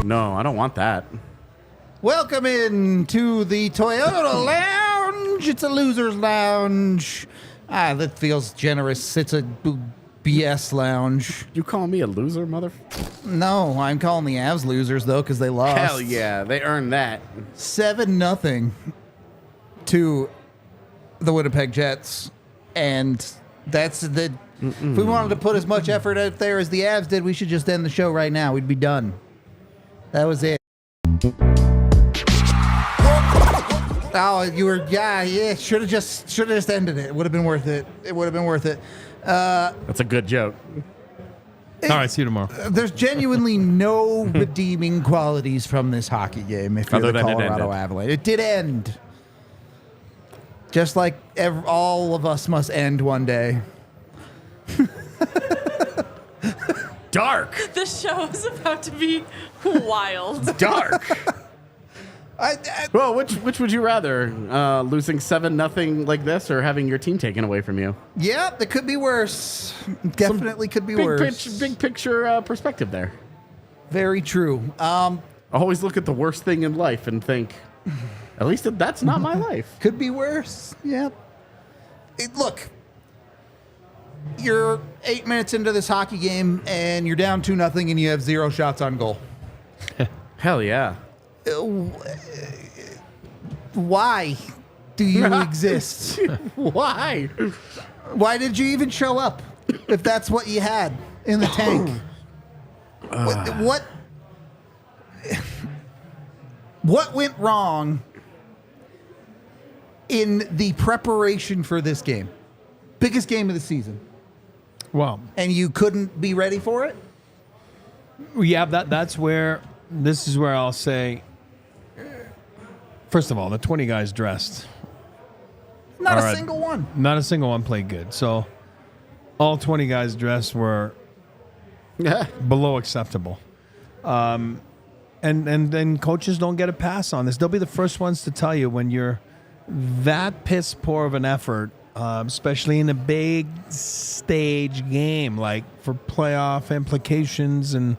No, I don't want that. Welcome in to the Toyota Lounge. It's a loser's lounge. That feels generous. It's a BS lounge. You call me a loser, mother? No, I'm calling the Avs losers, though, because they lost. Hell yeah, they earned that. 7-0 to the Winnipeg Jets. And that's the... If we wanted to put as much effort out there as the Avs did, we should just end the show right now. We'd be done. That was it. Oh, you were, yeah. Should have just ended it. It would have been worth it. That's a good joke. All right, see you tomorrow. There's genuinely no redeeming qualities from this hockey game if you're the Colorado Avalanche. It did end. Just like all of us must end one day. Dark. The show is about to be wild. Dark. Well, which would you rather? Losing 7-0 like this or having your team taken away from you? Yeah, it could be worse. Definitely could be worse. Big picture perspective there. Very true. Always look at the worst thing in life and think, at least that's not my life. Could be worse. Yep. Look, you're 8 minutes into this hockey game and you're down 2-0 and you have 0 shots on goal. Hell yeah. Why do you exist? Why? Why did you even show up if that's what you had in the tank? What went wrong in the preparation for this game? Biggest game of the season. Well, and you couldn't be ready for it? Yeah, this is where I'll say, first of all, the 20 guys dressed. Not a single one. Not a single one played good. So all 20 guys dressed were below acceptable. And coaches don't get a pass on this. They'll be the first ones to tell you when you're that piss poor of an effort, especially in a big stage game, like for playoff implications and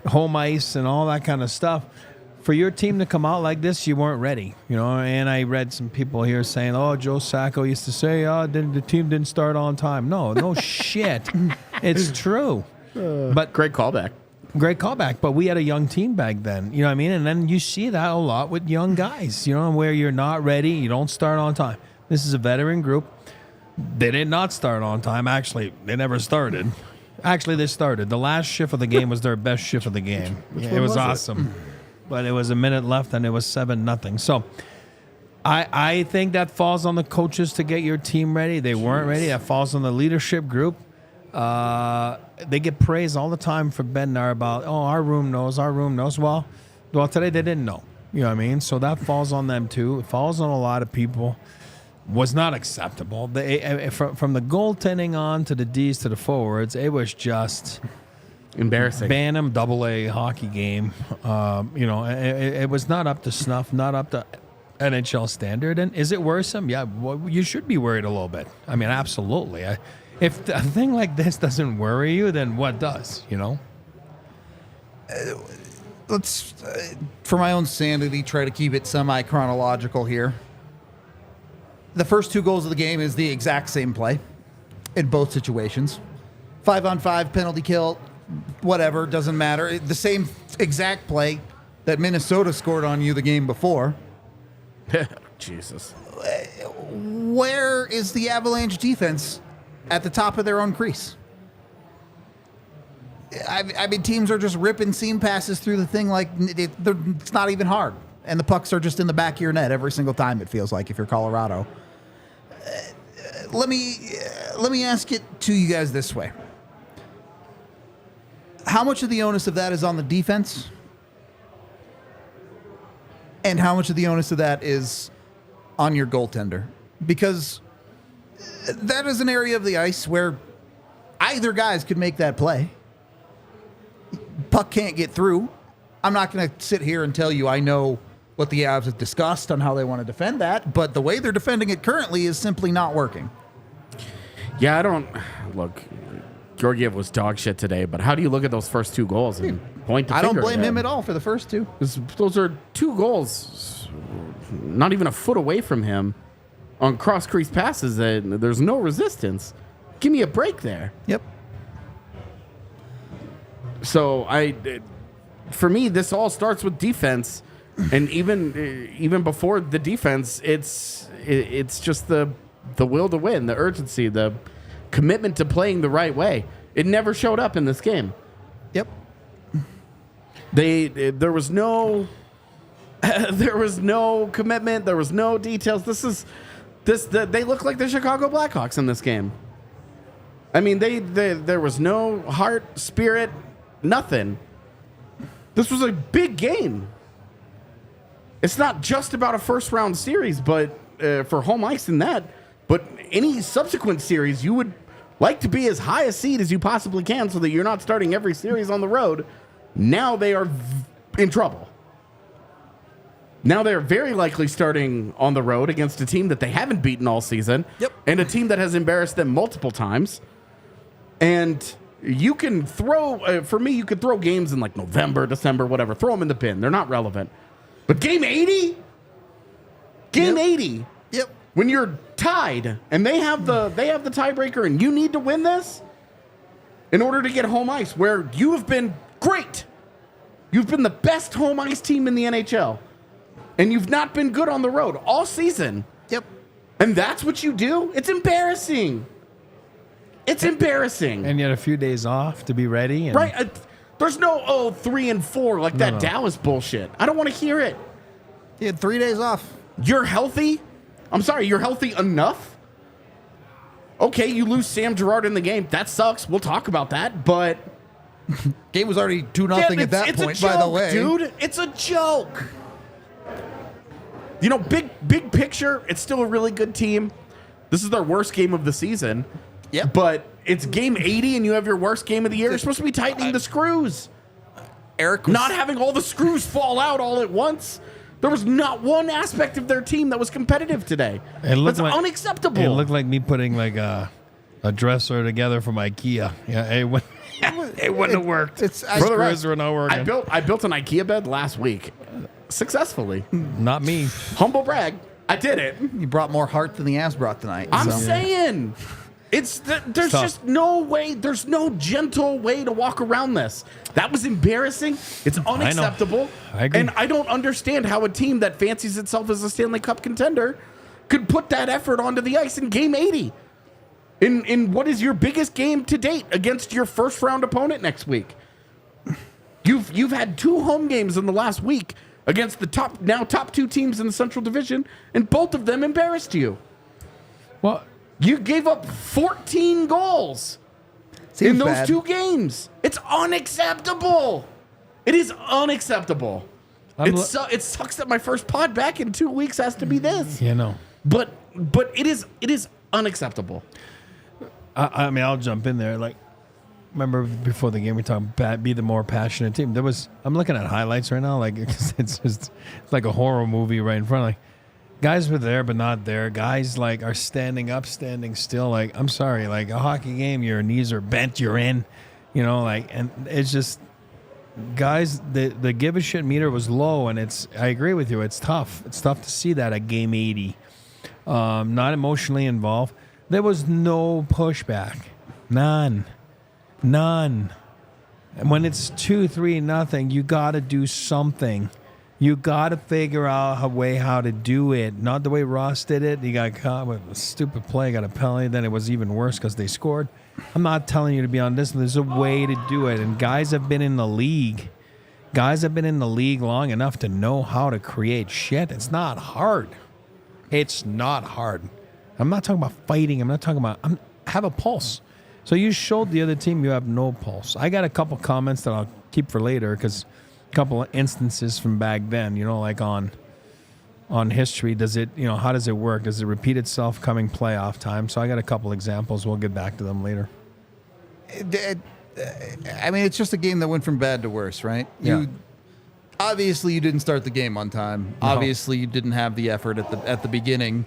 home ice and all that kind of stuff. For your team to come out like this, you weren't ready, And I read some people here saying, "Oh, Joe Sacco used to say, the team didn't start on time." No shit, it's true. But great callback. But we had a young team back then, you know what I mean? And then you see that a lot with young guys, where you're not ready, you don't start on time. This is a veteran group. They did not start on time. Actually, they never started. Actually, they started. The last shift of the game was their best shift of the game. It was awesome. But it was a minute left, and it was 7-0. So I think that falls on the coaches to get your team ready. They weren't ready. That falls on the leadership group. They get praised all the time for Bednar about, our room knows. Well, today they didn't know. You know what I mean? So that falls on them, too. It falls on a lot of people. Was not acceptable. From the goaltending on to the Ds to the forwards, it was just embarrassing. Bantam AA hockey game. It was not up to snuff, not up to NHL standard. And is it worrisome? Yeah, well, you should be worried a little bit. I mean, absolutely. If a thing like this doesn't worry you, then what does? Let's, for my own sanity, try to keep it semi-chronological here. The first 2 goals of the game is the exact same play in both situations. 5-on-5, penalty kill, whatever, doesn't matter. The same exact play that Minnesota scored on you the game before. Jesus. Where is the Avalanche defense at the top of their own crease? I mean, teams are just ripping seam passes through the thing like it's not even hard. And the pucks are just in the back of your net every single time, it feels like, if you're Colorado. Let me ask it to you guys this way. How much of the onus of that is on the defense? And how much of the onus of that is on your goaltender, because that is an area of the ice where either guys could make that play. Puck can't get through. I'm not going to sit here and tell you I know what the Avs have discussed on how they want to defend that, but the way they're defending it currently is simply not working. Yeah, I don't look. Georgiev was dog shit today, but how do you look at those first 2 goals and point the I finger don't blame at him at all for the first 2. Those are 2 goals, not even a foot away from him, on cross crease passes. And there's no resistance. Give me a break there. Yep. So for me, this all starts with defense, and even before the defense, it's just the will to win, the urgency, the commitment to playing the right way. It never showed up in this game. Yep. There was no commitment. There was no details. They look like the Chicago Blackhawks in this game. I mean, there was no heart, spirit, nothing. This was a big game. It's not just about a first round series, but for home ice in that, but any subsequent series, you would like to be as high a seed as you possibly can so that you're not starting every series on the road. Now they are in trouble. Now they're very likely starting on the road against a team that they haven't beaten all season. Yep. And a team that has embarrassed them multiple times. And you can throw, for me, you could throw games in like November, December, whatever. Throw them in the bin. They're not relevant. But game 80? Game 80. Yep. When you're tied and they have the tiebreaker and you need to win this in order to get home ice, where you have been great. You've been the best home ice team in the NHL. And you've not been good on the road all season. Yep. And that's what you do? It's embarrassing. It's embarrassing. And yet a few days off to be ready. And Right. There's no 3 and 4 like that No. Dallas bullshit. I don't want to hear it. He had 3 days off. You're healthy? I'm sorry, you're healthy enough? Okay, you lose Sam Girard in the game. That sucks. We'll talk about that. But Game was already 2-0 at that it's point, a joke, by the way. dude. It's a joke. You know, big picture, it's still a really good team. This is their worst game of the season. Yep. But it's game 80 and you have your worst game of the year. You're supposed to be tightening the screws. Eric was, Not having all the screws fall out all at once. There was not one aspect of their team that was competitive today. That's unacceptable. It looked like me putting like a dresser together from IKEA. Yeah, it wouldn't have worked. it's- I- For the Screws rest, were not working. I built an IKEA bed last week. Successfully. Not me. Humble brag. I did it. you brought more heart than the Avs brought tonight. I'm so. saying. There's tough. just no way. There's no gentle way to walk around this. That was embarrassing. It's unacceptable. I agree. And I don't understand how a team that fancies itself as a Stanley Cup contender could put that effort onto the ice in game 80. In what is your biggest game to date against your first round opponent next week. You've had 2 home games in the last week against the top 2 teams in the Central Division, and both of them embarrassed you. Well, You gave up 14 goals Seems in those bad. 2 games. It's unacceptable. It is unacceptable. It sucks that my first pod back in 2 weeks has to be this. you know. But it is unacceptable. I mean, I'll jump in there. Like, remember before the game we talked about be the more passionate team. I'm looking at highlights right now. Like it's like a horror movie right in front. Like guys were there but not there. Guys like are standing up, standing still. Like I'm sorry, like a hockey game, your knees are bent, you're in. You know, like, and it's just guys. The give a shit meter was low, and I agree with you. It's tough. It's tough to see that at game 80. Not emotionally involved. There was no pushback. None. And when it's 2-3-0, you got to do something. You got to figure out a way how to do it. Not the way Ross did it. He got caught with a stupid play, got a penalty. Then it was even worse because they scored. I'm not telling you to be on this. There's a way to do it. And guys have been in the league. Guys have been in the league long enough to know how to create shit. It's not hard. It's not hard. I'm not talking about fighting. I'm not talking about have a pulse. So you showed the other team you have no pulse. I got a couple comments that I'll keep for later because a couple of instances from back then, you know, like on on history. Does it, how does it work? Does it repeat itself coming playoff time? So I got a couple examples. We'll get back to them later. I mean, it's just a game that went from bad to worse, right? Yeah. Obviously, you didn't start the game on time. No. Obviously, you didn't have the effort at the beginning.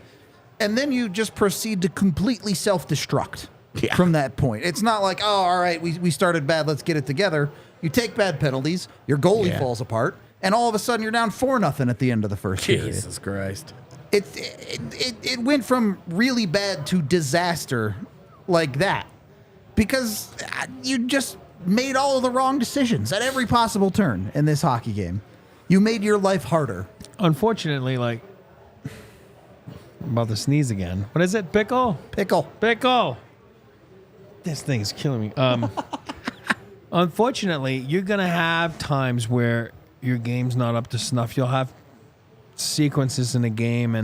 And then you just proceed to completely self-destruct from that point. It's not like, oh, all right, we started bad, let's get it together. You take bad penalties, your goalie falls apart, and all of a sudden you're down 4-0 at the end of the first period. Jesus Christ. It went from really bad to disaster like that because you just made all of the wrong decisions at every possible turn in this hockey game. You made your life harder. Unfortunately, I'm about to sneeze again. What is it? Pickle? Pickle. This thing's killing me. Unfortunately, you're going to have times where your game's not up to snuff. You'll have sequences in a game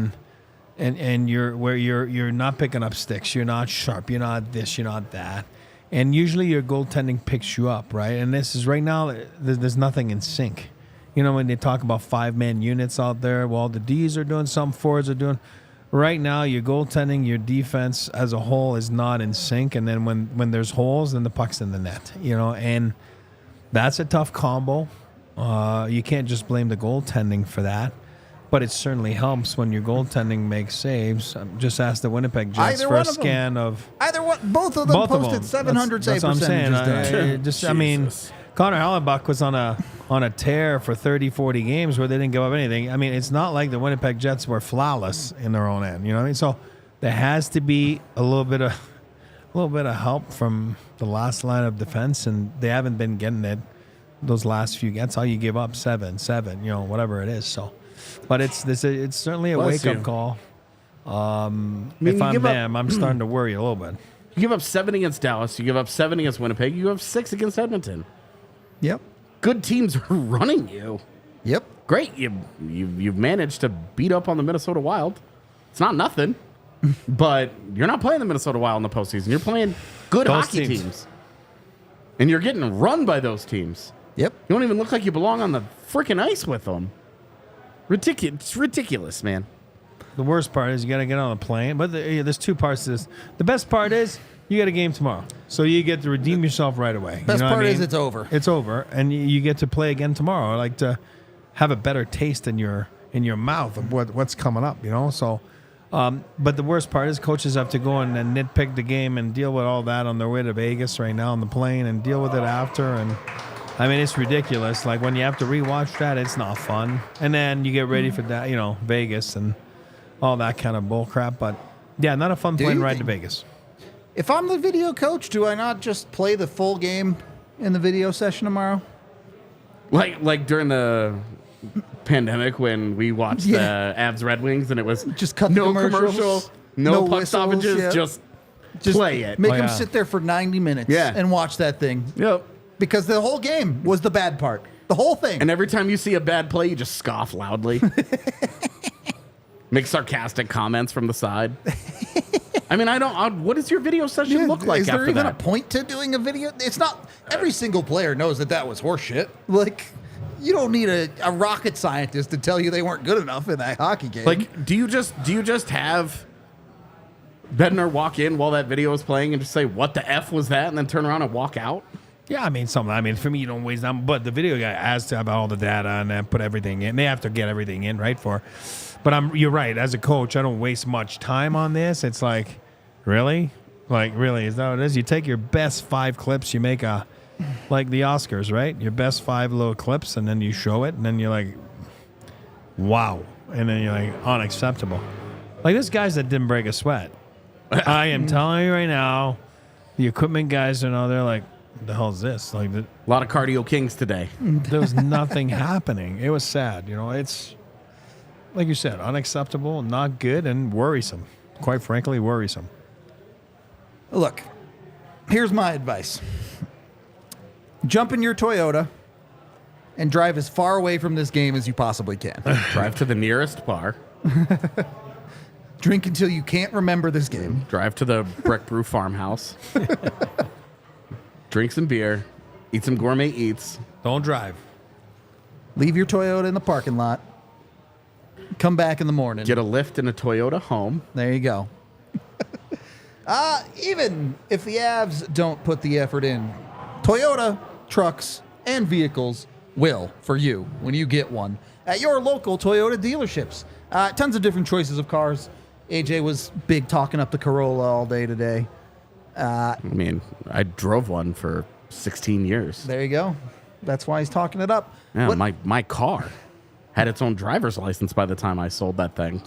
and you're not picking up sticks. You're not sharp. You're not this. You're not that. And usually your goaltending picks you up, right? And this is right now, there's nothing in sync. When they talk about 5-man units out there, well, the Ds are doing something, forwards are doing. Right now, your goaltending, your defense as a whole is not in sync. And then when there's holes, then the puck's in the net, and that's a tough combo. You can't just blame the goaltending for that. But it certainly helps when your goaltending makes saves. Just ask the Winnipeg Jets for a scan of either one. Both of them posted 700 save percentages. I mean, Connor Hellebuck was on a tear for 30, 40 games where they didn't give up anything. I mean, it's not like the Winnipeg Jets were flawless in their own end. You know what I mean? So there has to be a little bit of help from the last line of defense, and they haven't been getting it. Those last few, that's how you give up 7, whatever it is. So. But it's certainly a wake-up call. If I'm them, I'm starting to worry a little bit. You give up 7 against Dallas. You give up 7 against Winnipeg. You have 6 against Edmonton. Yep. Good teams are running you. Yep. Great. You've managed to beat up on the Minnesota Wild. It's not nothing. But you're not playing the Minnesota Wild in the postseason. You're playing good hockey teams. And you're getting run by those teams. Yep. You don't even look like you belong on the freaking ice with them. Ridiculous. It's ridiculous, man. The worst part is you got to get on a plane. But there's 2 parts to this. The best part is you got a game tomorrow. So you get to redeem yourself right away. Best part is it's over. It's over. And you get to play again tomorrow. Like to have a better taste in your mouth of what's coming up, So, but the worst part is coaches have to go and nitpick the game and deal with all that on their way to Vegas right now on the plane and deal with it after. And I mean, it's ridiculous. Like when you have to rewatch that, it's not fun. And then you get ready for that, Vegas and all that kind of bull crap. But yeah, not a fun plane ride to Vegas. If I'm the video coach, do I not just play the full game in the video session tomorrow? Like during the pandemic when we watched the Avs Red Wings and it was just cut no the commercial, no puck whistles, stoppages, just play it. Make them sit there for 90 minutes and watch that thing. Yep. Because the whole game was the bad part. The whole thing. And every time you see a bad play, you just scoff loudly. Make sarcastic comments from the side. I mean, what does your video session look like after that? Is there even a point to doing a video? It's not. Every single player knows that was horseshit. Like, you don't need a rocket scientist to tell you they weren't good enough in that hockey game. Like, do you just have Bednar walk in while that video is playing and just say, "What the F was that?" and then turn around and walk out? Yeah, I mean, for me, you don't waste time. But the video guy has to have all the data and then put everything in. They have to get everything in, right? But you're right. As a coach, I don't waste much time on this. It's like, really? Really? Is that what it is? You take your best 5 clips, you make like the Oscars, right? Your best 5 little clips, and then you show it, and then you're like, wow. And then you're like, unacceptable. Like, there's guys that didn't break a sweat. I am telling you right now, the equipment guys are they're like, what the hell is this? Like, a lot of cardio kings today. There was nothing happening. It was sad. It's, like you said, unacceptable, not good, and worrisome. Quite frankly, worrisome. Look, here's my advice. Jump in your Toyota and drive as far away from this game as you possibly can. Drive to the nearest bar. Drink until you can't remember this game. Drive to the Brick Brew farmhouse. Drink some beer. Eat some gourmet eats. Don't drive. Leave your Toyota in the parking lot. Come back in the morning. Get a lift in a Toyota home. There you go. Even if the Avs don't put the effort in, Toyota trucks and vehicles will for you when you get one at your local Toyota dealerships. Tons of different choices of cars. AJ was big talking up the Corolla all day today. I mean, I drove one for 16 years. There you go. That's why he's talking it up. Yeah, What- my car had its own driver's license by the time I sold that thing.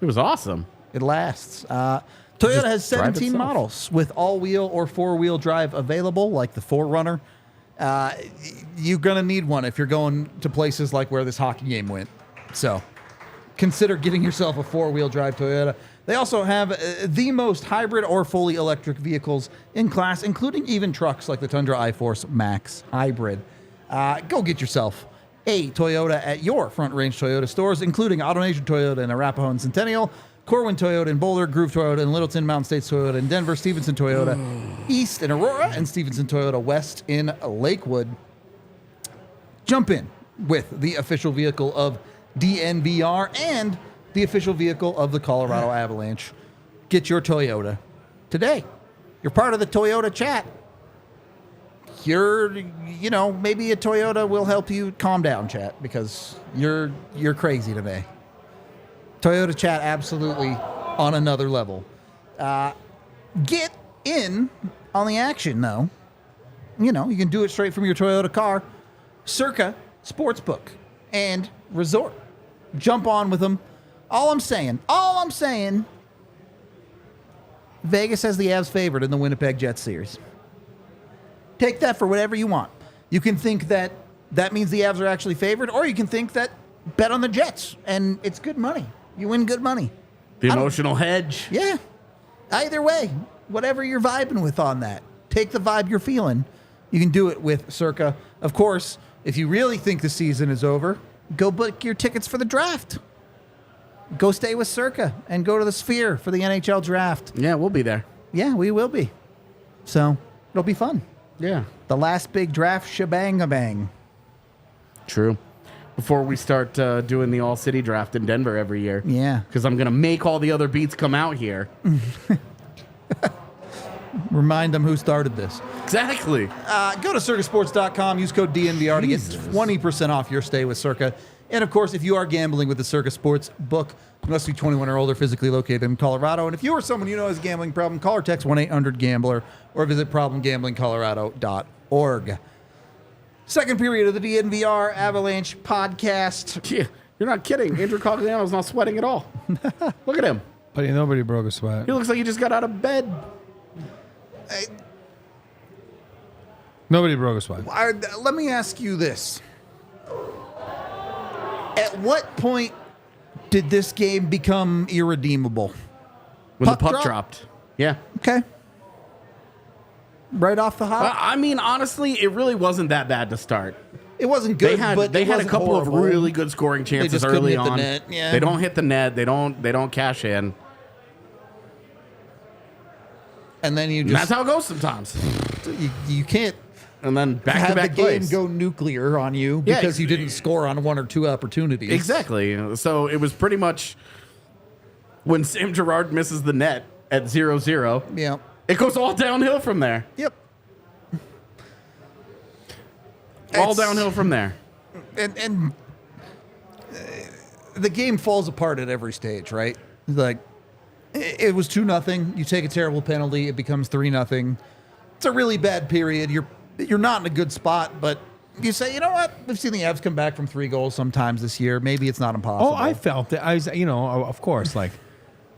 It was awesome. It lasts. Toyota Just has drive 17 itself. models with all-wheel or four-wheel drive available, like the 4Runner. You're going to need one if you're going to places like where this hockey game went. So consider getting yourself a four-wheel drive Toyota. They also have the most hybrid or fully electric vehicles in class, including even trucks like the Tundra iForce Max Hybrid. Go get yourself a Toyota at your Front Range Toyota stores, including AutoNation Toyota in Arapahoe and Centennial, Corwin Toyota in Boulder, Groove Toyota in Littleton, Mountain States Toyota in Denver, Stevenson Toyota East in Aurora, and Stevenson Toyota West in Lakewood. Jump in with the official vehicle of DNVR and the official vehicle of the Colorado Avalanche. Get your Toyota today. You're part of the Toyota chat. Maybe a Toyota will help you calm down, chat, because you're crazy today. Toyota chat absolutely on another level. Get in on the action, though. You can do it straight from your Toyota car. Circa Sportsbook and Resort. Jump on with them. All I'm saying, Vegas has the Avs favored in the Winnipeg Jets series. Take that for whatever you want. You can think that means the Avs are actually favored, or you can think that bet on the Jets, and it's good money. You win good money. The emotional hedge. Yeah. Either way, whatever you're vibing with on that, take the vibe you're feeling. You can do it with Circa. Of course, if you really think the season is over, go book your tickets for the draft. Go stay with Circa and go to the Sphere for the NHL draft. Yeah, we'll be there. Yeah, we will be. So it'll be fun. Yeah. The last big draft shebang-a-bang. True. Before we start doing the All-City draft in Denver every year. Yeah. Because I'm going to make all the other beats come out here. Remind them who started this. Exactly. Go to circasports.com. Use code DNVR to get Jesus. 20% off your stay with Circa. And, of course, if you are gambling with the Circa Sports book, you must be 21 or older, physically located in Colorado. And if you or someone you know has a gambling problem, call or text 1-800-GAMBLER or visit problemgamblingcolorado.org. Second period of the DNVR Avalanche podcast. Yeah, you're not kidding. Andrew Cogliano's not sweating at all. Look at him. But nobody broke a sweat. He looks like he just got out of bed. Nobody broke a sweat. Let me ask you this. At what point did this game become irredeemable? When Puck the puck drop? dropped. Yeah. Okay. Right off the hop? I mean, honestly, it really wasn't that bad to start. It wasn't good, but they it had a wasn't couple horrible. of really good scoring chances just couldn't early hit the on. net, yeah. They don't hit the net. They don't cash in. And then you And just that's how it goes sometimes. you can't And then have back-to-back the game plays. go nuclear on you Yeah, because you didn't score on one or two opportunities. Exactly. So it was pretty much when Sam Girard misses the net at 0-0, Yeah. it goes all downhill from there. Yep. All It's- downhill from there. And the game falls apart at every stage, right? Like it was 2-0. You take a terrible penalty, it becomes 3-0. It's a really bad period. You're not in a good spot, but you say, you know what? We've seen the Avs come back from 3 goals sometimes this year. Maybe it's not impossible. Oh, I felt it. I was, of course, like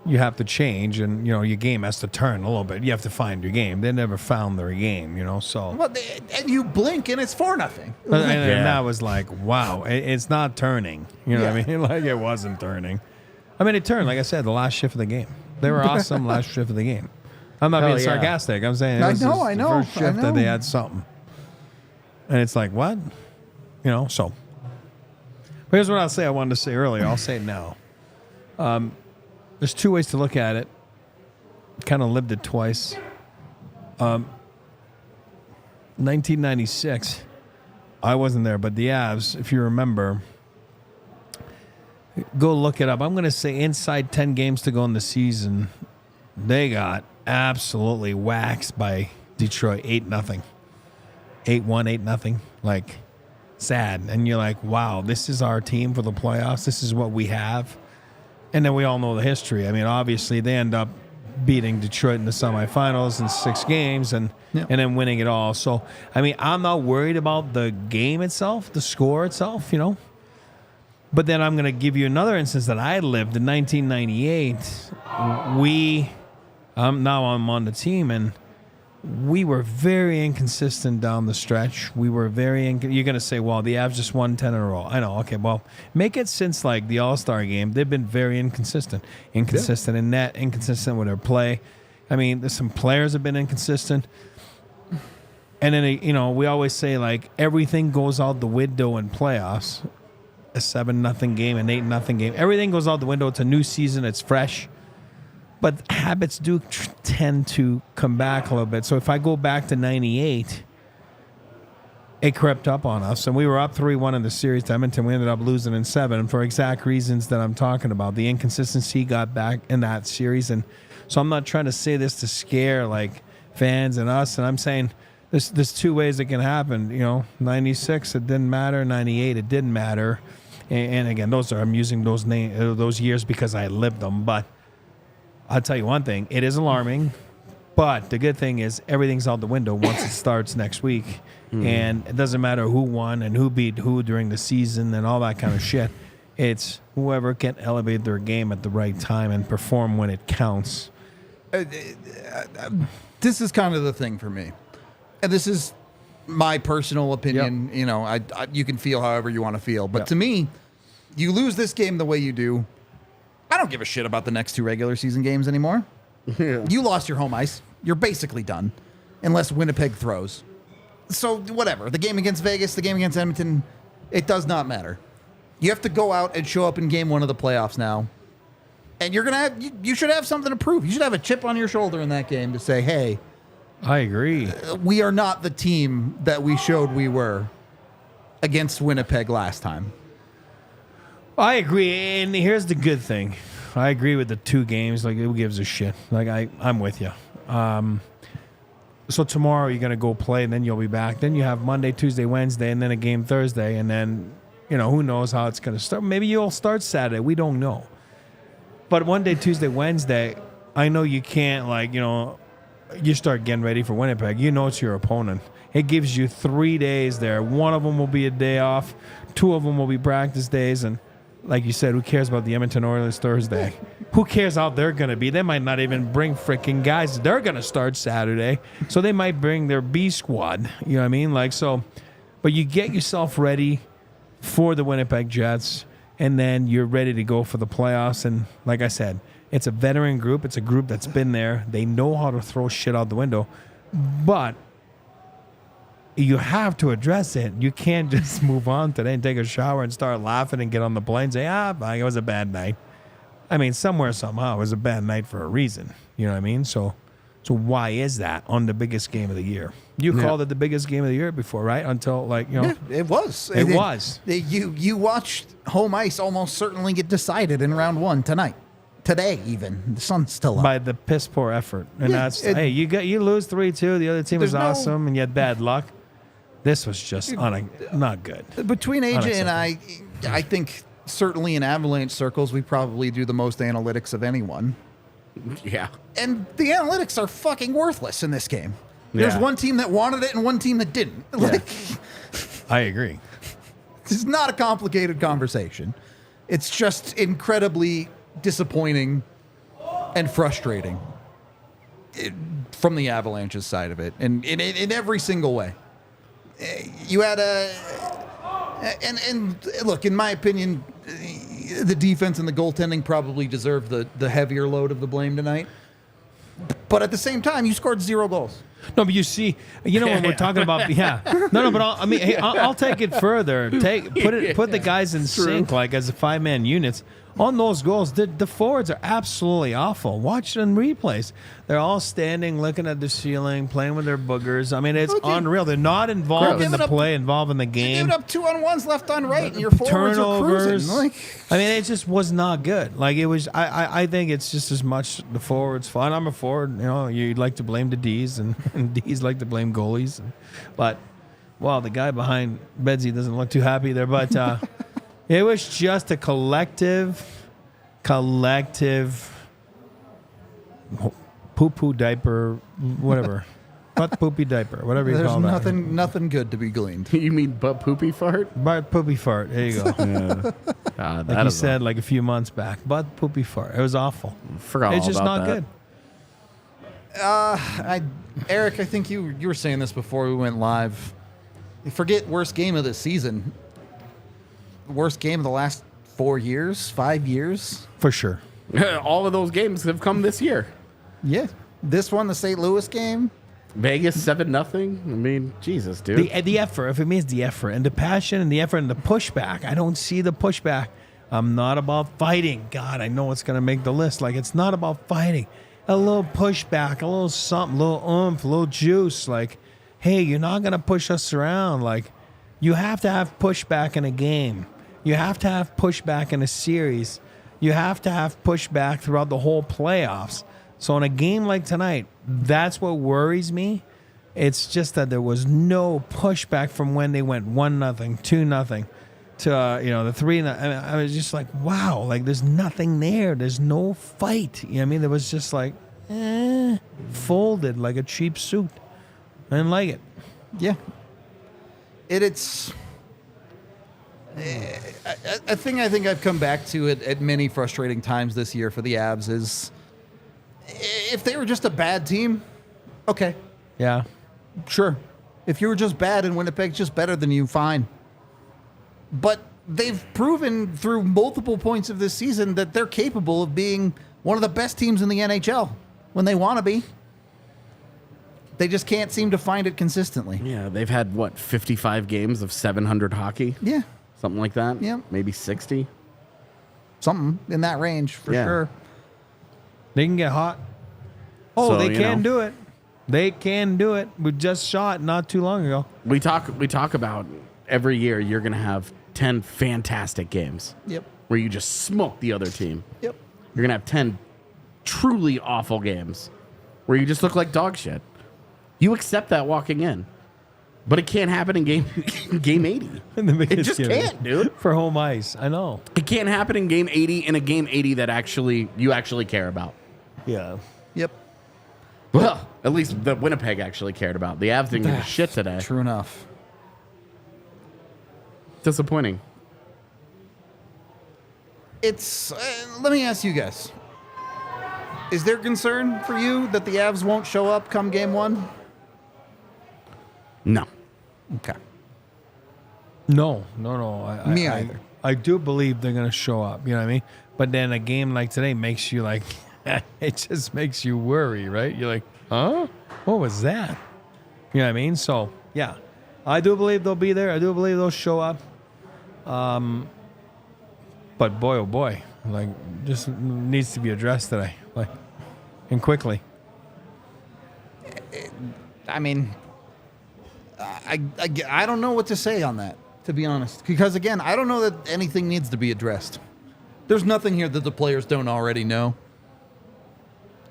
you have to change, and your game has to turn a little bit. You have to find your game. They never found their game, So, Well, and you blink and it's 4-0. and that was like, wow, it's not turning. You know what I mean? Like it wasn't turning. I mean, it turned. Like I said, the last shift of the game. They were awesome last shift of the game. I'm not being yeah. sarcastic. I'm saying it I was know, just I the know, first shift I that they know. had something. And it's like, what? So. But here's what I'll say I wanted to say earlier. I'll say it now. There's 2 ways to look at it. Kind of lived it twice. 1996, I wasn't there, but the Avs, if you remember, Go look it up. I'm going to say inside 10 games to go in the season, they got absolutely waxed by Detroit 8-0. 8-1, 8-0. Like, sad. And you're like, wow, this is our team for the playoffs. This is what we have. And then we all know the history. I mean, obviously, they end up beating Detroit in the semifinals in 6 games and then winning it all. So, I mean, I'm not worried about the game itself, the score itself, you know. But then I'm going to give you another instance that I lived in 1998. I'm on the team, and we were very inconsistent down the stretch. We were very you're going to say, well, the Avs just won 10 in a row. I know. Okay, well, make it since like the All-Star game. They've been very inconsistent. Inconsistent in net, inconsistent with their play. I mean, there's some players have been inconsistent. And then, you know, we always say like everything goes out the window in playoffs. A 7-0 game, an 8-0 game. Everything goes out the window. It's a new season. It's fresh. But habits do tend to come back a little bit. So if I go back to 98, it crept up on us. And we were up 3-1 in the series to Edmonton. We ended up losing in 7 for exact reasons that I'm talking about. The inconsistency got back in that series. And so I'm not trying to say this to scare like fans and us. And I'm saying there's 2 ways it can happen. You know, 96, it didn't matter. 98, it didn't matter. And again, I'm using those years because I lived them. But I'll tell you one thing, it is alarming. But the good thing is everything's out the window once it starts next week. And it doesn't matter who won and who beat who during the season and all that kind of shit. It's whoever can elevate their game at the right time and perform when it counts. This is kind of the thing for me. And this is my personal opinion. Yep. You know, you can feel however you want to feel. But to me, you lose this game the way you do, I don't give a shit about the next 2 regular season games anymore. Yeah. You lost your home ice. You're basically done, unless Winnipeg throws. So whatever. The game against Vegas, the game against Edmonton, it does not matter. You have to go out and show up in game 1 of the playoffs now. And you're gonna you should have something to prove. You should have a chip on your shoulder in that game to say, hey, I agree. We are not the team that we showed we were against Winnipeg last time. I agree, and here's the good thing. I agree with the 2 games. Like, who gives a shit? Like, I'm with you. So tomorrow you're going to go play, and then you'll be back. Then you have Monday, Tuesday, Wednesday, and then a game Thursday, and then, you know, who knows how it's going to start. Maybe you'll start Saturday. We don't know. But Monday, Tuesday, Wednesday, I know you can't, like, you know, you start getting ready for Winnipeg. You know it's your opponent. It gives you 3 days there. 1 of them will be a day off. 2 of them will be practice days, and like you said, who cares about the Edmonton Oilers Thursday? Who cares how they're going to be? They might not even bring freaking guys. They're going to start Saturday, so they might bring their B squad. You know what I mean? Like, so, but you get yourself ready for the Winnipeg Jets, and then you're ready to go for the playoffs. And like I said, it's a veteran group. It's a group that's been there. They know how to throw shit out the window, but you have to address it. You can't just move on today and take a shower and start laughing and get on the plane and say, it was a bad night. I mean, somewhere, somehow, it was a bad night for a reason. You know what I mean? So why is that on the biggest game of the year? You called it the biggest game of the year before, right? Until, like, you know. Yeah, it was. It was. You watched home ice almost certainly get decided in round 1 tonight. Today, even. The sun's still up. By the piss poor effort. And hey, you lose 3-2. The other team was awesome, and you had bad luck. This was just not good. Between AJ and I think certainly in Avalanche circles, we probably do the most analytics of anyone. Yeah. And the analytics are fucking worthless in this game. There's one team that wanted it and one team that didn't. Like, I agree. It's not a complicated conversation. It's just incredibly disappointing and frustrating from the Avalanche's side of it, and in every single way. You had and look, in my opinion, the defense and the goaltending probably deserve the heavier load of the blame tonight. But at the same time, you scored 0 goals. No, but you see, when we're talking about, but I'll take it further. Put the guys in sync, like as 5-man units. on those goals, the forwards are absolutely awful. Watch them replays. They're all standing, looking at the ceiling, playing with their boogers. I mean, it's unreal. They're not involved in the play, involved in the game. Giving up 2-on-1s left on right, and your forwards are cruising. Like, I mean, it just was not good. Like, it was. I think it's just as much the forwards' fault. I'm a forward. You know, you'd like to blame the D's, and D's like to blame goalies. But, well, the guy behind Bedsy doesn't look too happy there. But it was just a collective poo-poo diaper, whatever. Butt poopy diaper, whatever you call that. There's nothing good to be gleaned. You mean butt poopy fart? Butt poopy fart. There you go. Yeah. God, Like you said, like a few months back. Butt poopy fart. It was awful. Forgot It's all just about not that. good. Eric, I think you were saying this before we went live. You forget worst game of the season. Worst game of the last 4 years, 5 years. For sure. All of those games have come this year. Yeah. This one, the St. Louis game. Vegas 7-0. I mean, Jesus, dude. The effort, if it means the effort and the passion and the effort and the pushback, I don't see the pushback. I'm not about fighting. God, I know it's going to make the list. Like, it's not about fighting. A little pushback, a little something, a little oomph, a little juice. Like, hey, you're not going to push us around. Like, you have to have pushback in a game. You have to have pushback in a series. You have to have pushback throughout the whole playoffs. So in a game like tonight, that's what worries me. It's just that there was no pushback from when they went 1-0, 2-0 to the 3-0. I was just like, wow, like there's nothing there. There's no fight. You know what I mean? There was just like folded like a cheap suit. I didn't like it. Yeah. It's a thing I think I've come back to at many frustrating times this year for the Avs is if they were just a bad team, okay, Yeah. sure. If you were just bad and Winnipeg's just better than you, fine. But they've proven through multiple points of this season that they're capable of being one of the best teams in the NHL when they want to be. They just can't seem to find it consistently. Yeah, they've had, 55 games of 700 hockey? Yeah. Something like that? Yeah. Maybe 60? Something in that range for Yeah. sure. They can get hot. Oh, So, they you can know. do it. They can do it. We just shot not too long ago. We talk about every year you're going to have 10 fantastic games Yep. where you just smoke the other team. Yep. You're going to have 10 truly awful games where you just look like dog shit. You accept that walking in. But it can't happen in game 80. In the It biggest just game. can't, dude. For home ice. I know. It can't happen in game 80 in a game 80 that you actually care about. Yeah. Yep. Well, at least the Winnipeg actually cared about. The Avs didn't give a shit today. True enough. Disappointing. It's let me ask you guys. Is there concern for you that the Avs won't show up come game 1? No. Okay. No. Me either. I do believe they're going to show up. You know what I mean? But then a game like today makes you like, it just makes you worry, right? You're like, huh? What was that? You know what I mean? So, yeah. I do believe they'll be there. I do believe they'll show up. But boy, oh boy, like, just needs to be addressed today. Like, and quickly. I mean, I don't know what to say on that, to be honest. Because, again, I don't know that anything needs to be addressed. There's nothing here that the players don't already know.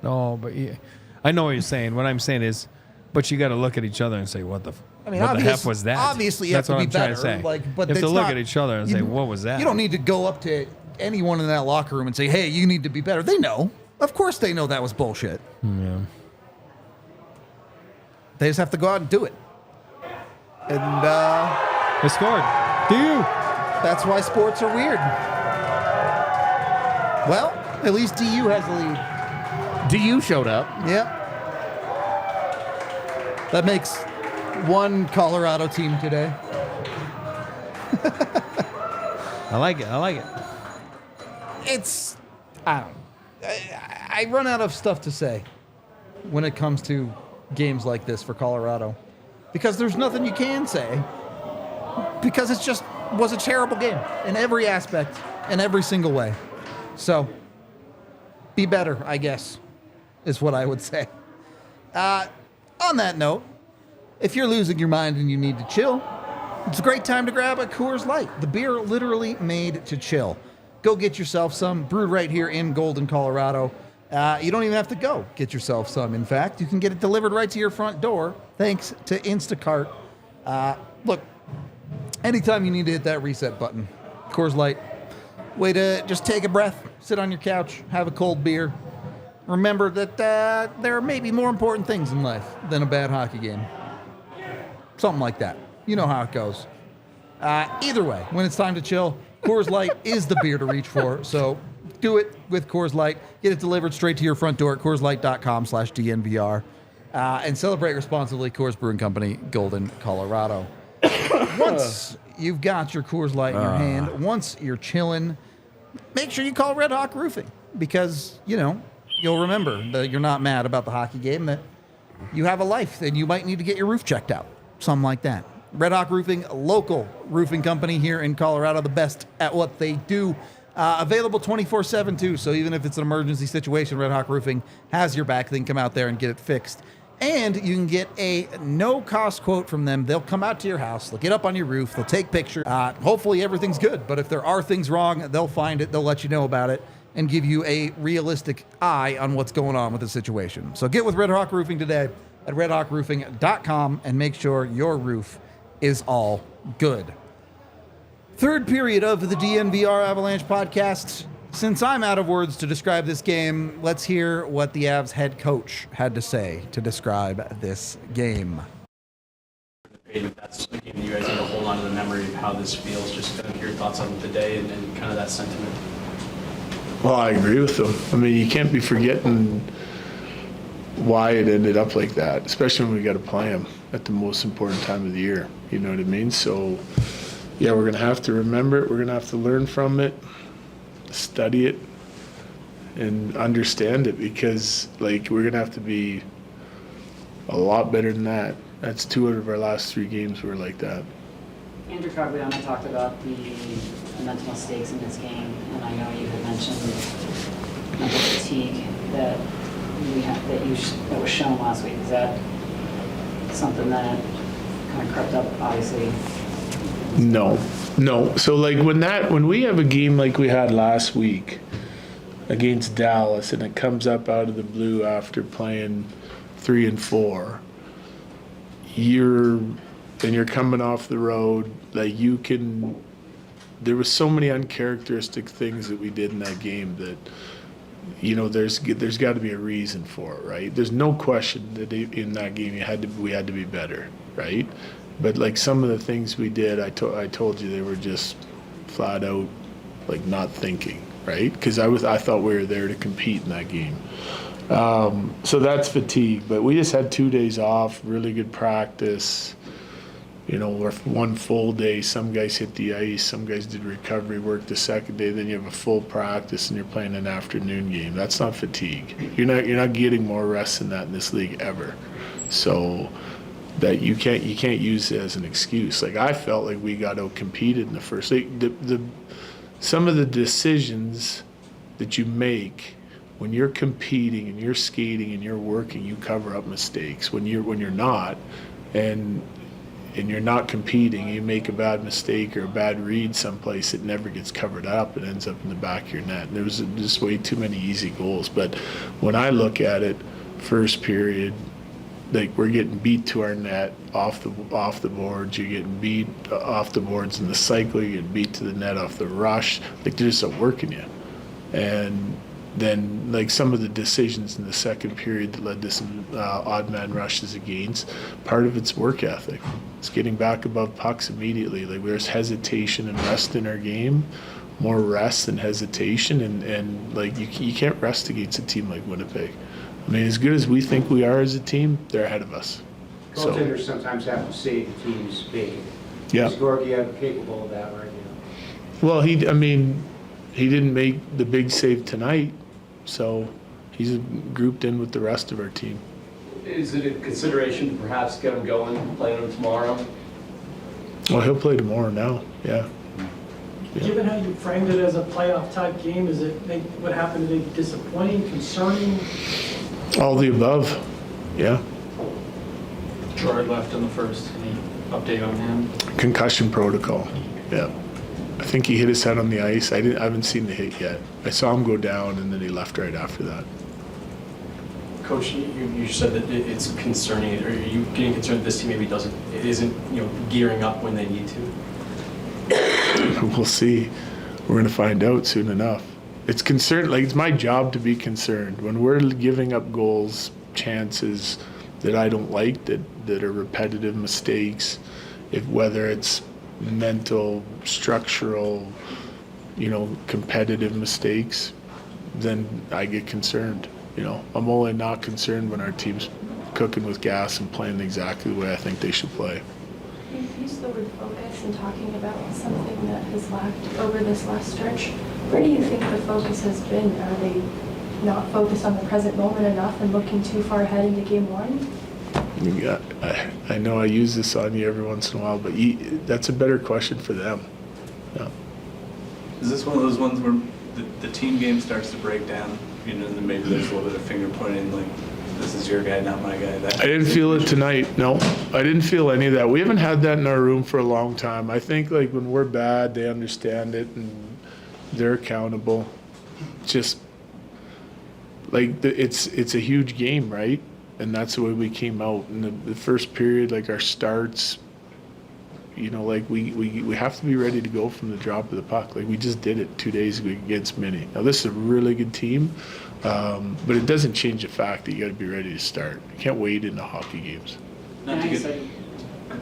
No, but yeah, I know what you're saying. What I'm saying is, but you got to look at each other and say, what the heck was that? Obviously, you That's have to what be I'm better. trying to say. But you have to it's look not- at each other and say, what was that? You don't need to go up to anyone in that locker room and say, hey, you need to be better. They know. Of course they know that was bullshit. Yeah. They just have to go out and do it. And They scored. Do you? that's why sports are weird. Well, at least DU has the lead. DU showed up. Yep. That makes one Colorado team today. I like it. I like it. It's, I don't know. I run out of stuff to say when it comes to games like this for Colorado. Because there's nothing you can say. Because it just was a terrible game in every aspect, in every single way. So, be better, I guess, is what I would say. On that note, if you're losing your mind and you need to chill, it's a great time to grab a Coors Light, the beer literally made to chill. Go get yourself some, brewed right here in Golden, Colorado. You don't even have to go get yourself some. In fact, you can get it delivered right to your front door thanks to Instacart. Look, anytime you need to hit that reset button, Coors Light, way to just take a breath, sit on your couch, have a cold beer. Remember that there are maybe more important things in life than a bad hockey game. Something like that. You know how it goes. Either way, when it's time to chill, Coors Light is the beer to reach for. So do it with Coors Light. Get it delivered straight to your front door at CoorsLight.com/DNVR. And celebrate responsibly. Coors Brewing Company, Golden, Colorado. Once you've got your Coors Light in your hand, once you're chilling, make sure you call Red Hawk Roofing because, you'll remember that you're not mad about the hockey game, that you have a life and you might need to get your roof checked out. Something like that. Red Hawk Roofing, a local roofing company here in Colorado, the best at what they do. Available 24/7 too, so even if it's an emergency situation, Red Hawk Roofing has your back. They can come out there and get it fixed. And you can get a no-cost quote from them. They'll come out to your house. They'll get up on your roof. They'll take pictures. Hopefully everything's good, but if there are things wrong, they'll find it. They'll let you know about it and give you a realistic eye on what's going on with the situation. So get with Red Hawk Roofing today at redhawkroofing.com and make sure your roof is all good. Third period of the DNVR Avalanche podcast. Since I'm out of words to describe this game, let's hear what the Avs head coach had to say to describe this game. That's the game you guys need to hold on to the memory of how this feels, just kind of your thoughts on the day and kind of that sentiment. Well, I agree with them. I mean, you can't be forgetting why it ended up like that, especially when we got to play them at the most important time of the year. You know what I mean? So, yeah, we're going to have to remember it. We're going to have to learn from it, study it, and understand it because, we're going to have to be a lot better than that. That's 2 out of our last 3 games were like that. Andrew Cogliano talked about the mental mistakes in this game, and I know you had mentioned mental fatigue that that was shown last week. Is that something that kind of crept up, obviously? No. So when we have a game like we had last week against Dallas, and it comes up out of the blue after playing 3 and 4, you're coming off the road, there was so many uncharacteristic things that we did in that game that, there's got to be a reason for it, right? There's no question that in that game we had to be better, right? But some of the things we did, I told you they were just flat out not thinking, right? Because I thought we were there to compete in that game. So that's fatigue. But we just had 2 days off, really good practice. We're 1 full day. Some guys hit the ice. Some guys did recovery work the second day. Then you have a full practice and you're playing an afternoon game. That's not fatigue. You're not getting more rest than that in this league ever. So that you can't use it as an excuse. I felt like we got out-competed in the first. Some of the decisions that you make when you're competing and you're skating and you're working, you cover up mistakes. When you're not, and you're not competing, you make a bad mistake or a bad read someplace, it never gets covered up. It ends up in the back of your net. And there was just way too many easy goals. But when I look at it, first period, we're getting beat to our net off the boards. You're getting beat off the boards in the cycle. You're getting beat to the net off the rush. They're just not working you. And then some of the decisions in the second period that led to some odd man rushes against, part of it's work ethic. It's getting back above pucks immediately. There's hesitation and rest in our game, more rest than hesitation, and you can't rest against a team like Winnipeg. I mean, as good as we think we are as a team, they're ahead of us. Goaltenders sometimes have to save the team's bacon. Yeah. Is Georgiev capable of that right now? Well, he didn't make the big save tonight, so he's grouped in with the rest of our team. Is it a consideration to perhaps get him going, playing him tomorrow? Well, he'll play tomorrow now, yeah. Given how you framed it as a playoff type game, what happened today disappointing, concerning? All the above. Yeah. Gerard left in the first. Any update on him? Concussion protocol. Yeah. I think he hit his head on the ice. I haven't seen the hit yet. I saw him go down, and then he left right after that. Coach, you said that it's concerning. Are you getting concerned that this team maybe isn't gearing up when they need to? We'll see. We're going to find out soon enough. It's concerned. Like, it's my job to be concerned when we're giving up goals, chances that I don't like, that are repetitive mistakes, whether it's mental, structural, competitive mistakes, then I get concerned. I'm only not concerned when our team's cooking with gas and playing exactly the way I think they should play. You've used the word focus and talking about something that has lacked over this last stretch. Where do you think the focus has been? Are they not focused on the present moment enough and looking too far ahead into game one? Yeah, I know I use this on you every once in a while, but that's a better question for them. Yeah. Is this one of those ones where the team game starts to break down? And then maybe there's a little bit of finger pointing, like, this is your guy, not my guy. I didn't feel it tonight. No, I didn't feel any of that. We haven't had that in our room for a long time. I think, like, when we're bad, they understand it and they're accountable. Just like it's a huge game, right? And that's the way we came out in the first period. Like, our starts, like we have to be ready to go from the drop of the puck. Like, we just did it 2 days ago against Mini. Now, this is a really good team, but it doesn't change the fact that you got to be ready to start. You can't wait into hockey games. I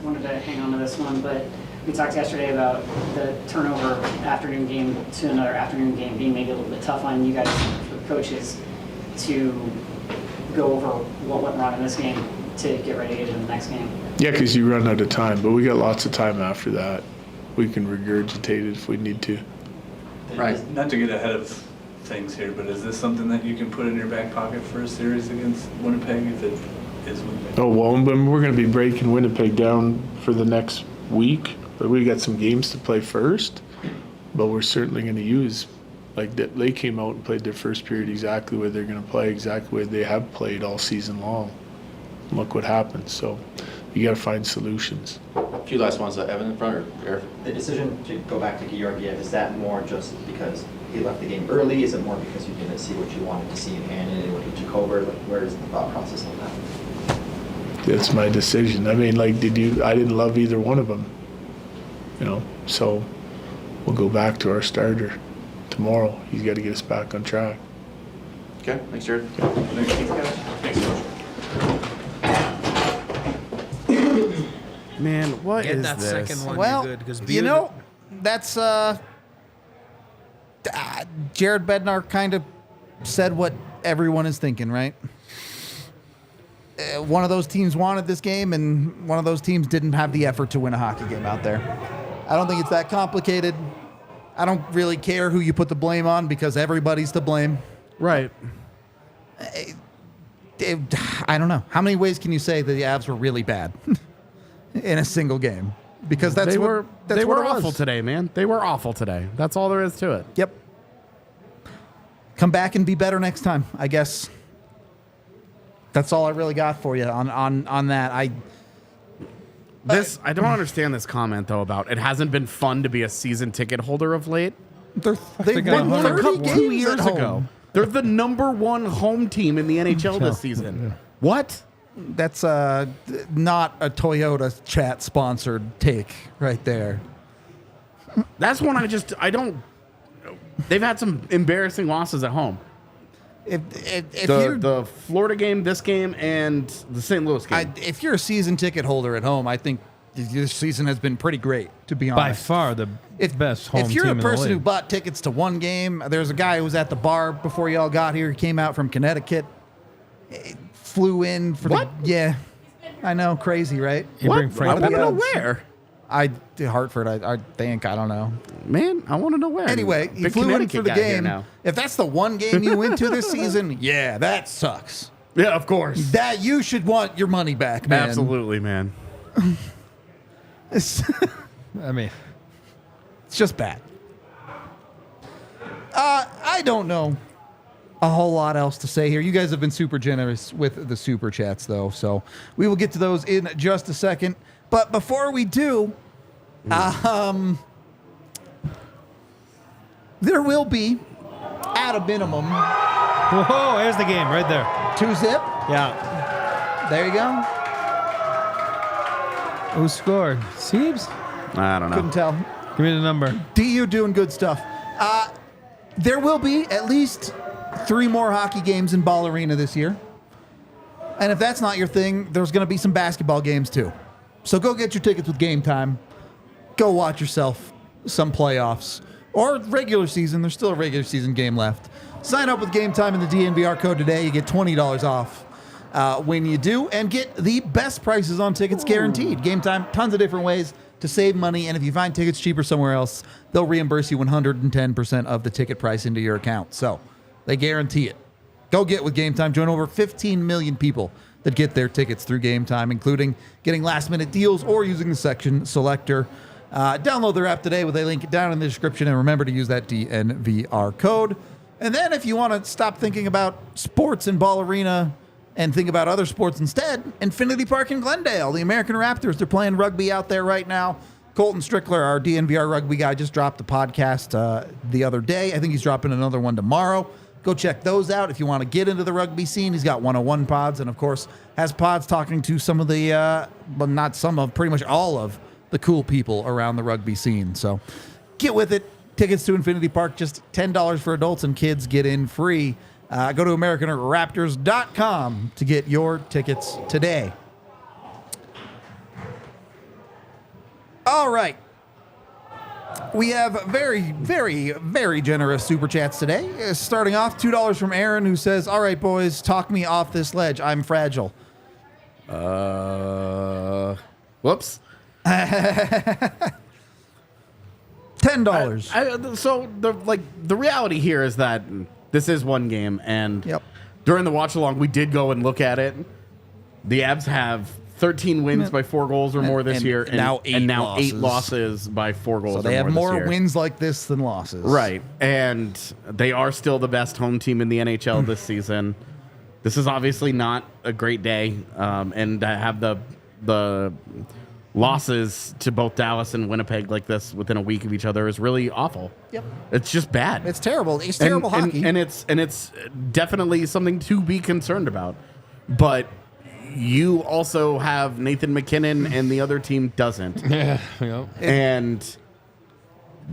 wanted to hang on to this one, but we talked yesterday about the turnover afternoon game to another afternoon game being maybe a little bit tough on you guys, for the coaches, to go over what went wrong in this game to get ready to get into the next game. Yeah, because you run out of time, but we got lots of time after that. We can regurgitate it if we need to. Right. Not to get ahead of things here, but is this something that you can put in your back pocket for a series against Winnipeg if it is Winnipeg? Oh, well, we're going to be breaking Winnipeg down for the next week. But we got some games to play first, but we're certainly going to use, like, they came out and played their first period exactly where they're going to play, exactly where they have played all season long. Look what happens. So you got to find solutions. A few last ones, Evan in front or The decision to go back to Georgiev, is that more just because he left the game early? Is it more because you didn't see what you wanted to see in hand and what he took over? Like, where is the thought process on that? It's my decision. I mean, like, I didn't love either one of them. So we'll go back to our starter tomorrow. He's got to get us back on track. Okay, thanks, Jared. Thanks, Coach. Man, what Get is that this? second one. Well, You're good, 'cause that's Jared Bednar kind of said what everyone is thinking, right? One of those teams wanted this game, and one of those teams didn't have the effort to win a hockey game out there. I don't think it's that complicated. I don't really care who you put the blame on because everybody's to blame. Right. I don't know. How many ways can you say that the Avs were really bad in a single game? Because they were what it was. awful today, man. They were awful today. That's all there is to it. Yep. Come back and be better next time, I guess. That's all I really got for you on that. I don't understand this comment though about it hasn't been fun to be a season ticket holder of late. They won 30 games 2 years at home. ago. They're the #1 home team in the NHL this season. Yeah. What? That's not a Toyota chat sponsored take right there. That's one I don't. They've had some embarrassing losses at home. If The Florida game, this game, and the St. Louis game. If you're a season ticket holder at home, I think this season has been pretty great, to be honest. By far the best home team If you're a in the person who league. bought tickets to one game, there's a guy who was at the bar before y'all got here. He came out from Connecticut, flew in for What? Yeah, I know, crazy, right? You bring Frank I want to know Odds. where. Hartford, I think. I don't know. Man, I want to know where. Anyway, he Big flew in Connecticut for the guy here game. now. If that's the one game you went to this season, yeah, that sucks. Yeah, of course. That you should want your money back, man. Absolutely, man. It's I mean, just bad. I don't know a whole lot else to say here. You guys have been super generous with the super chats, though, so we will get to those in just a second. But before we do, there will be, at a minimum, Whoa, there's the game right there. 2-zip. Yeah. There you go. Who scored? Siebes? I don't know. Couldn't tell. Give me the number. DU doing good stuff. There will be at least 3 more hockey games in Ball Arena this year. And if that's not your thing, there's going to be some basketball games too. So go get your tickets with Game Time. Go watch yourself some playoffs. Or regular season. There's still a regular season game left. Sign up with Game Time in the DNVR code today. You get $20 off when you do. And get the best prices on tickets guaranteed. Game Time, tons of different ways to save money. And if you find tickets cheaper somewhere else, they'll reimburse you 110% of the ticket price into your account. So they guarantee it. Go get with Game Time. Join over 15 million people that get their tickets through Game Time, including getting last-minute deals or using the section selector. Download their app today with a link down in the description, and remember to use that DNVR code. And then if you want to stop thinking about sports in Ball Arena and think about other sports instead, Infinity Park in Glendale, the American Raptors, they're playing rugby out there right now. Colton Strickler, our DNVR rugby guy, just dropped a podcast the other day. I think he's dropping another one tomorrow. Go check those out if you want to get into the rugby scene. He's got 101 pods and, of course, has pods talking to some of the, but not some of, pretty much all of the cool people around the rugby scene. So get with it. Tickets to Infinity Park, just $10 for adults, and kids get in free. Go to AmericanRaptors.com to get your tickets today. All right. We have very, very, very generous super chats today. Starting off, $2 from Aaron, who says, "All right, boys, talk me off this ledge. I'm fragile." Whoops. $10. So the reality here is that this is one game, and during the watch along, we did go and look at it. The Avs have 13 wins by 4 goals or more this year, and now 8 losses by 4 goals. So or they have more more wins like this than losses, right? And they are still the best home team in the NHL this season. This is obviously not a great day, and to have the losses to both Dallas and Winnipeg like this within a week of each other is really awful. Yep. It's just bad. It's terrible. It's terrible hockey. And it's definitely something to be concerned about. But you also have Nathan McKinnon and the other team doesn't. Yeah. And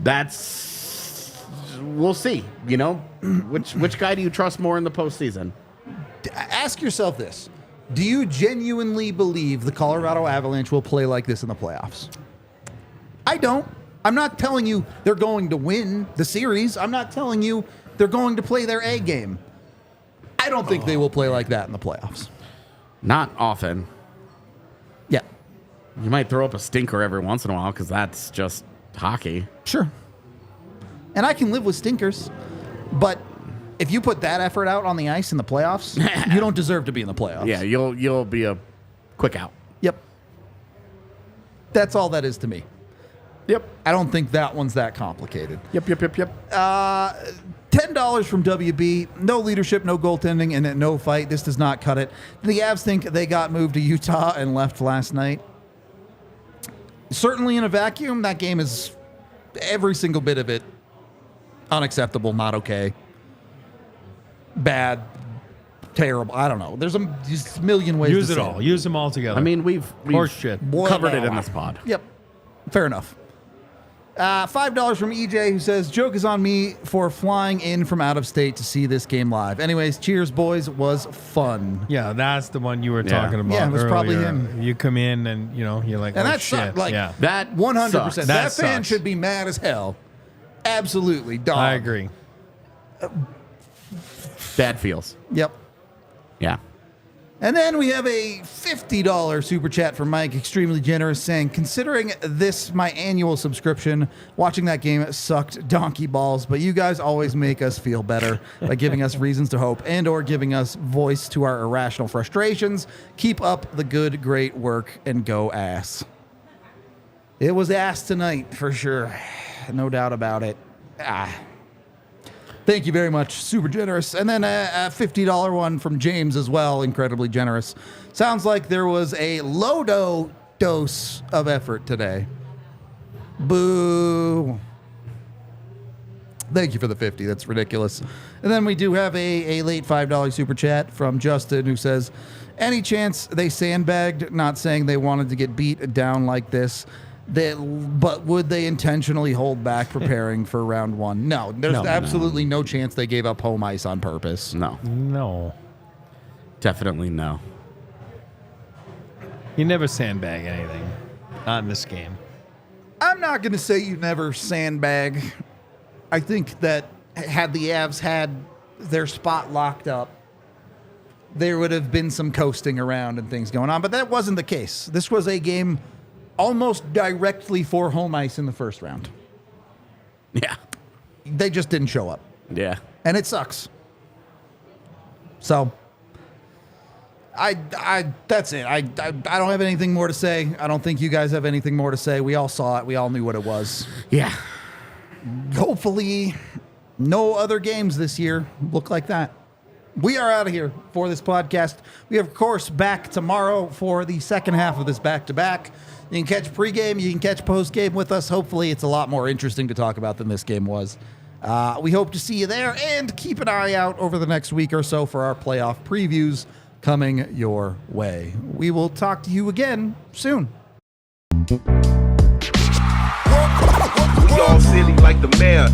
that's, we'll see, which guy do you trust more in the postseason? Ask yourself this. Do you genuinely believe the Colorado Avalanche will play like this in the playoffs? I don't. I'm not telling you they're going to win the series. I'm not telling you they're going to play their A game. I don't think they will play like that in the playoffs. Not often. Yeah. You might throw up a stinker every once in a while because that's just hockey. Sure. And I can live with stinkers, but if you put that effort out on the ice in the playoffs, you don't deserve to be in the playoffs. Yeah, you'll be a quick out. Yep. That's all that is to me. Yep. I don't think that one's that complicated. Yep. $10 from WB. No leadership, no goaltending, and no fight. This does not cut it. The Avs think they got moved to Utah and left last night. Certainly in a vacuum, that game is every single bit of it unacceptable, not okay. Bad, terrible. I don't know. There's just a million ways Use to it say all. Use them all together. I mean, we've Horseshit. covered it in this pod. Yep. Fair enough. $5 from EJ, who says, "Joke is on me for flying in from out of state to see this game live." Anyways, cheers, boys. Was fun. Yeah, that's the one you were talking about. Yeah, it was probably earlier. him. You come in and you're like, And oh, that shit. sucked. Like, yeah. That 100%. That fan sucks. should be mad as hell. Absolutely. Dog. I agree. Bad feels. Yep. Yeah. And then we have a $50 super chat from Mike, extremely generous, saying, "Considering this my annual subscription, watching that game sucked donkey balls, but you guys always make us feel better by giving us reasons to hope and or giving us voice to our irrational frustrations. Keep up the good, great work, and go ass." It was ass tonight, for sure. No doubt about it. Thank you very much. Super generous. And then a $50 one from James as well. Incredibly generous. Sounds like there was a low dose of effort today. Boo. Thank you for the 50. That's ridiculous. And then we do have a late $5 super chat from Justin who says, any chance they sandbagged, not saying they wanted to get beat down like this, but would they intentionally hold back preparing for round one? No, there's absolutely no chance they gave up home ice on purpose. No. Definitely no. You never sandbag anything. Not in this game. I'm not going to say you never sandbag. I think that had the Avs had their spot locked up, there would have been some coasting around and things going on, but that wasn't the case. This was a game almost directly for home ice in the first round. Yeah. They just didn't show up. Yeah. And it sucks. So, that's it. I don't have anything more to say. I don't think you guys have anything more to say. We all saw it. We all knew what it was. Yeah. Hopefully, no other games this year look like that. We are out of here for this podcast. We are, of course, back tomorrow for the second half of this back-to-back. You can catch pregame, you can catch postgame with us. Hopefully, it's a lot more interesting to talk about than this game was. We hope to see you there, and keep an eye out over the next week or so for our playoff previews coming your way. We will talk to you again soon. We all silly like the mayor.